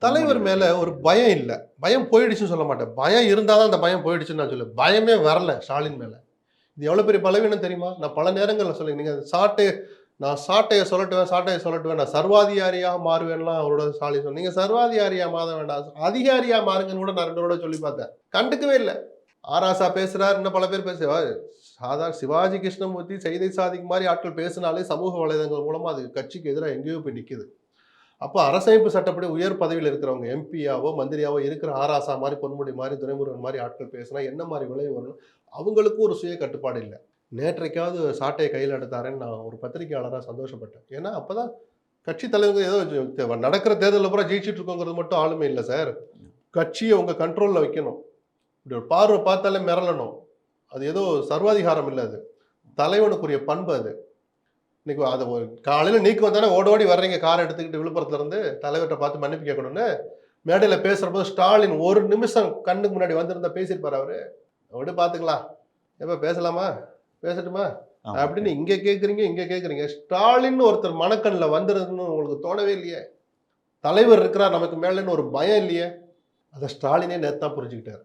தலைவர் மேல ஒரு பயம் இல்ல. பயம் போயிடுச்சுன்னு சொல்ல மாட்டேன். பயம் இருந்தா தான் அந்த பயம் போயிடுச்சுன்னு நான் சொல்லுவேன். பயமே வரல ஸ்டாலின் மேல. இது எவ்வளவு பெரிய பலவீனம் தெரியுமா? நான் பல நேரங்கள்ல சொல்லுங்க. நீங்க நான் சாட்டைய சொல்லட்டுவேன். நான் சர்வாதிகாரியாக மாறுவேன்லாம் அவரோட ஸ்டாலின் சொன்னீங்க. நீங்க சர்வாதிகாரியா மாற வேண்டாம். அதிகாரியா மாறுங்கன்னு கூட நான் 2 தடவ சொல்லி பார்த்தேன். கண்டுக்கவே இல்ல. ஆராசா பேசுறார், இன்னும் பல பேர் சாதாரண சிவாஜி கிருஷ்ணமூர்த்தி, செய்தி சாதிக்கு மாரி ஆட்கள் பேசினாலே சமூக வலைதளங்கள் மூலமா அது கட்சிக்கு எதிரா எங்கேயோ போய் நிக்குது. அப்போ அரசமைப்பு சட்டப்படி உயர் பதவியில் இருக்கிறவங்க எம்பியாவோ, மந்திரியாவோ இருக்கிற ஆராசா மாரி, பொன்முடி மாரி, துரைமுருகன் மாரி ஆட்கள் பேசினா என்ன மாரி விளைவு வரும்? அவங்களுக்கும் ஒரு சுய கட்டுப்பாடு இல்ல. நேற்றைக்காவது சாட்டைய கையில எடுத்தாரேன்னு நான் ஒரு பத்திரிகையாளரா சந்தோஷப்பட்டேன். ஏன்னா, அப்பதான் கட்சி தலைவங்க ஏதோ நடக்கிற தேர்தல்ல பூரா ஜெயிச்சுட்டு இருக்கோங்கிறது மட்டும் ஆளுமை இல்ல சார். கட்சிய உங்க கண்ட்ரோல்ல வைக்கணும். இப்படி ஒரு பார்வை பார்த்தாலே மிரளணும். அது ஏதோ சர்வாதிகாரம் இல்ல அது. தலைவனுக்குரிய பண்பு அது. இன்னைக்கு அத காலையில நீக்கு வந்தானே ஓடோடி வர்றீங்க கார் எடுத்துக்கிட்டு விழுப்புரத்துல இருந்து தலைவர்ட்ட பார்த்து மன்னிப்பு கேட்கணும்னு. மேடையில பேசுறபோது ஸ்டாலின் ஒரு நிமிஷம் கண்ணுக்கு முன்னாடி வந்திருந்தா பேசியிருப்பாரு அவரு. விடு பார்த்துக்கலாம். எப்ப பேசலாமா? பேசட்டுமா? அப்படின்னு இங்க கேட்குறீங்க. ஸ்டாலின் ஒருத்தர் மனக்கண்ணுல வந்துருதுன்னு உங்களுக்கு தோணவே இல்லையே. தலைவர் இருக்கிறார் நமக்கு மேலன்னு ஒரு பயம் இல்லையே. அத ஸ்டாலினே நேத்து தான் புரிஞ்சுக்கிட்டாரு.